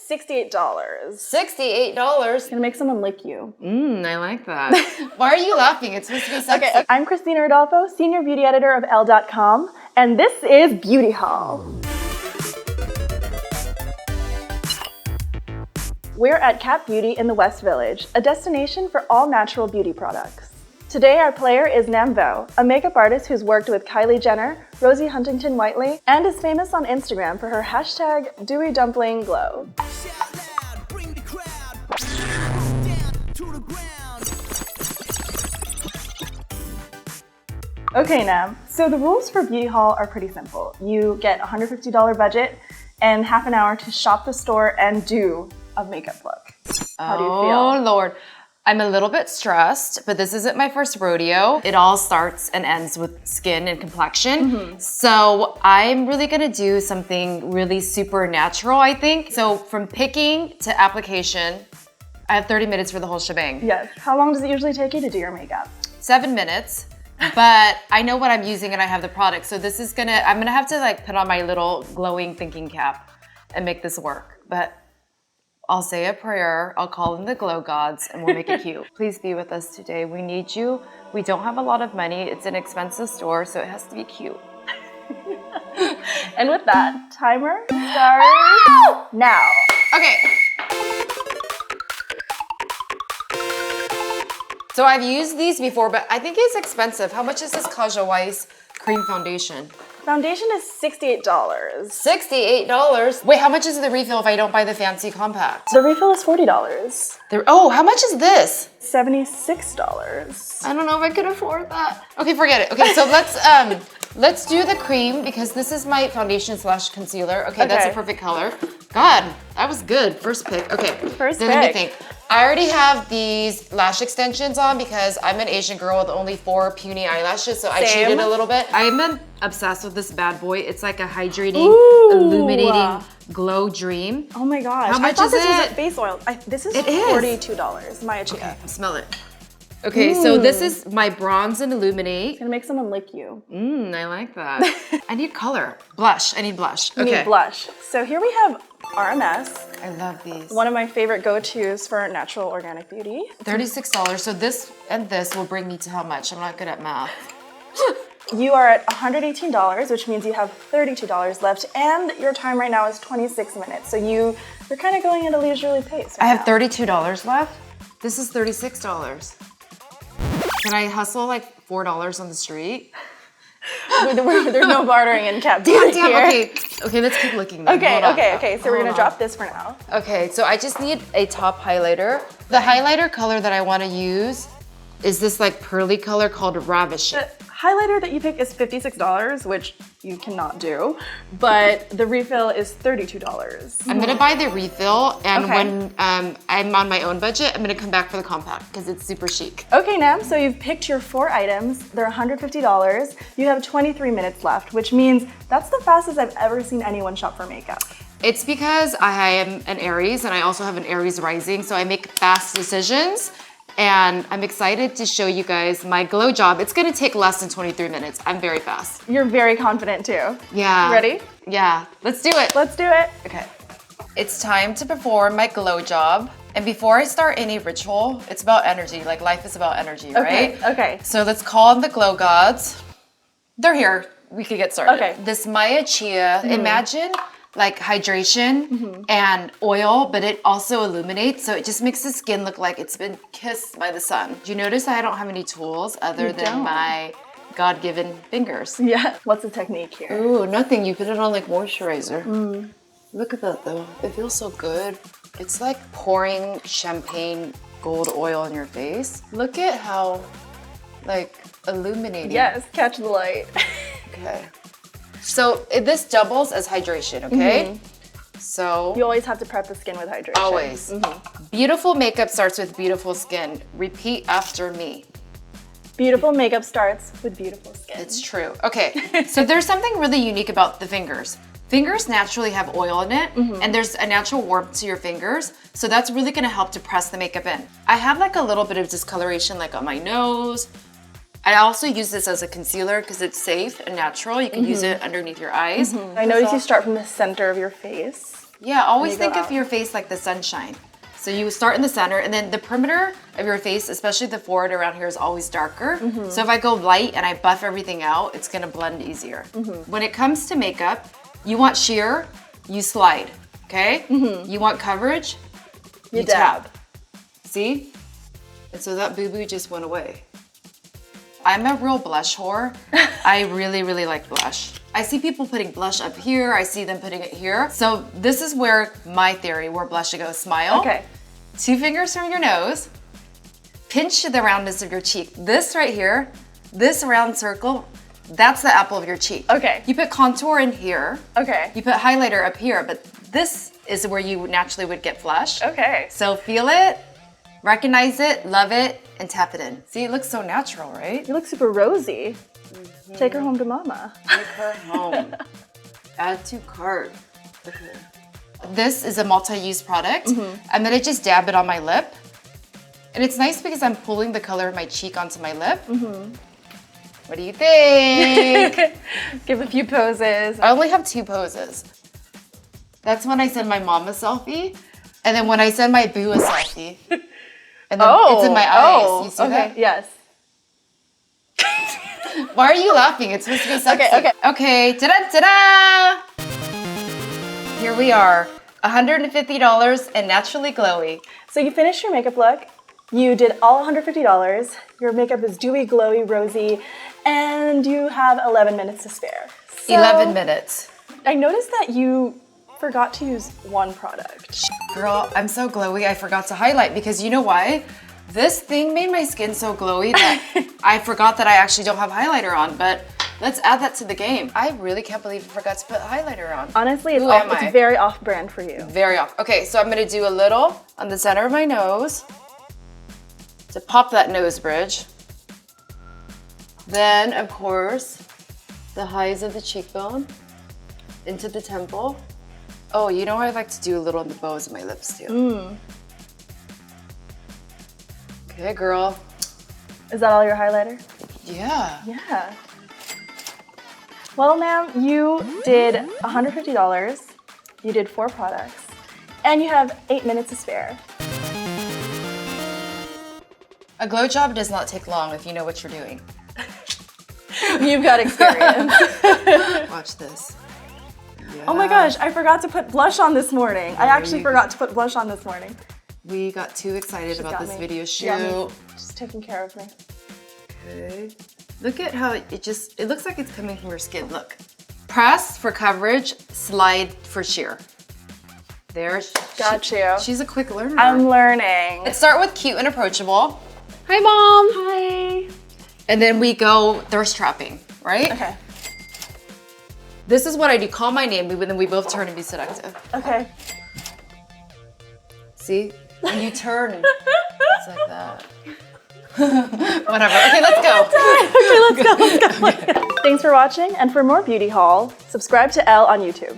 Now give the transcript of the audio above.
$68. $68? Gonna make someone lick you. I like that. Why are you laughing? It's supposed to be sexy. Okay, I'm Kristina Rodulfo, Senior Beauty Editor of ELLE.com, and this is Beauty Haul. We're at Cat Beauty in the West Village, a destination for all natural beauty products. Today our player is Nam Vo, a makeup artist who's worked with Kylie Jenner, Rosie Huntington-Whiteley, and is famous on Instagram for her hashtag Dewy Dumpling Glow. Okay, Nam, so the rules for Beauty Haul are pretty simple. You get a $150 budget and half an hour to shop the store and do a makeup look. How do you feel? Oh, Lord. I'm a little bit stressed, but this isn't my first rodeo. It all starts and ends with skin and complexion. So I'm really gonna do something really super natural, I think. So from picking to application, I have 30 minutes for the whole shebang. Yes. How long does it usually take you to do your makeup? 7 minutes, but I know what I'm using and I have the product. So this is I'm gonna have to like put on my little glowing thinking cap and make this work. But I'll say a prayer, I'll call in the glow gods, and we'll make it cute. Please be with us today. We need you. We don't have a lot of money. It's an expensive store, so it has to be cute. And with that, timer starts now. Okay. So I've used these before, but I think it's expensive. How much is this Kaja Weiss cream foundation? Foundation is $68. $68? Wait, how much is the refill if I don't buy the fancy compact? The refill is $40. Oh, how much is this? $76. I don't know if I could afford that. Okay, forget it. Okay, so let's do the cream because this is my foundation / concealer. Okay, that's a perfect color. God, that was good. First pick. Okay, First then pick. Let me think. I already have these lash extensions on because I'm an Asian girl with only 4 puny eyelashes, so I cheated a little bit. I'm obsessed with this bad boy. It's like a hydrating, illuminating glow dream. Oh my gosh. How much I thought is this was it? a face oil. This is It is. $42. Maya Chia. Okay, smell it. Okay, so this is my Bronze and Illuminate. Gonna make someone lick you. I like that. I need color. Blush. I need blush. You need blush. So here we have RMS. I love these. One of my favorite go-tos for natural organic beauty. $36. So this and this will bring me to how much? I'm not good at math. You are at $118, which means you have $32 left, and your time right now is 26 minutes. So you're kind of going at a leisurely pace. I have $32 left. This is $36. Can I hustle like $4 on the street? There's no bartering in Cat Beauty here. Okay, let's keep looking then. Okay, so we're gonna drop this for now. Okay, so I just need a top highlighter. The highlighter color that I wanna use is this like pearly color called Ravishing. The highlighter that you pick is $56, which you cannot do, but the refill is $32. I'm gonna buy the refill, and when I'm on my own budget, I'm gonna come back for the compact because it's super chic. Okay, Nam, so you've picked your 4 items. They're $150. You have 23 minutes left, which means that's the fastest I've ever seen anyone shop for makeup. It's because I am an Aries, and I also have an Aries rising, so I make fast decisions. And I'm excited to show you guys my glow job. It's gonna take less than 23 minutes. I'm very fast. You're very confident too. Yeah. Ready? Yeah, let's do it. Let's do it. Okay. It's time to perform my glow job. And before I start any ritual, it's about energy. Like life is about energy, right? Okay. So let's call on the glow gods. They're here. We could get started. Okay. This Maya Chia, imagine like hydration and oil, but it also illuminates, so it just makes the skin look like it's been kissed by the sun. Do you notice I don't have any tools other than my God-given fingers? Yeah. What's the technique here? Ooh, nothing. You put it on like moisturizer. Look at that though. It feels so good. It's like pouring champagne gold oil on your face. Look at how like illuminating. Yes, catch the light. Okay. So this doubles as hydration, okay? So you always have to prep the skin with hydration. Always. Beautiful makeup starts with beautiful skin. Repeat after me. Beautiful makeup starts with beautiful skin. It's true. Okay, so there's something really unique about the fingers. Fingers naturally have oil in it, and there's a natural warmth to your fingers, so that's really gonna help to press the makeup in. I have like a little bit of discoloration like on my nose. I also use this as a concealer because it's safe and natural. You can use it underneath your eyes. I noticed you start from the center of your face. Yeah, always And you go think of out. your face like the sunshine. So you start in the center, and then the perimeter of your face, especially the forehead around here, is always darker. So if I go light and I buff everything out, it's gonna blend easier. When it comes to makeup, you want sheer, you slide, okay? You want coverage, You dab. See? And so that boo-boo just went away. I'm a real blush whore. I really, really like blush. I see people putting blush up here. I see them putting it here. So this is where my theory, where blush should go. Smile. Okay. 2 fingers from your nose. Pinch the roundness of your cheek. This right here, this round circle, that's the apple of your cheek. Okay. You put contour in here. Okay. You put highlighter up here, but this is where you naturally would get flush. Okay. So feel it, recognize it, love it, and tap it in. See, it looks so natural, right? You look super rosy. Take her home to mama. Take her home. Add to cart. Okay. This is a multi-use product. I'm gonna just dab it on my lip. And it's nice because I'm pulling the color of my cheek onto my lip. What do you think? Give a few poses. I only have 2 poses. That's when I send my mom a selfie, and then when I send my boo a selfie. And then it's in my eyes. You see that? Yes. Why are you laughing? It's supposed to be sexy. Okay. Okay, ta-da, ta-da! Here we are, $150 and naturally glowy. So you finished your makeup look. You did all $150. Your makeup is dewy, glowy, rosy, and you have 11 minutes to spare. So 11 minutes. I noticed that you forgot to use one product. Girl, I'm so glowy, I forgot to highlight because you know why? This thing made my skin so glowy that I forgot that I actually don't have highlighter on, but let's add that to the game. I really can't believe I forgot to put highlighter on. Honestly, it's, Who am I? it's very off-brand for you. Very off. Okay, so I'm gonna do a little on the center of my nose to pop that nose bridge. Then, of course, the highs of the cheekbone into the temple. Oh, you know I like to do a little on the bows of my lips too. Okay, girl. Is that all your highlighter? Yeah. Yeah. Well, ma'am, you did $150. You did 4 products, and you have 8 minutes to spare. A glow job does not take long if you know what you're doing. You've got experience. Watch this. Oh my gosh, I forgot to put blush on this morning. I actually you forgot to put blush on this morning. We got too excited about got this me. video She got me. shoot. She's taking care of me. Okay. Look at how it looks like it's coming from your skin. Look. Press for coverage, slide for sheer. There. Got you. She's a quick learner. I'm learning. Let's start with cute and approachable. Hi, Mom. Hi. And then we go thirst trapping, right? Okay. This is what I do. Call my name, then we both turn and be seductive. Okay. See? When you turn, it's like that. Whatever. Okay, let's go. Okay, let's go. Thanks for watching, and for more beauty haul, subscribe to Elle on YouTube.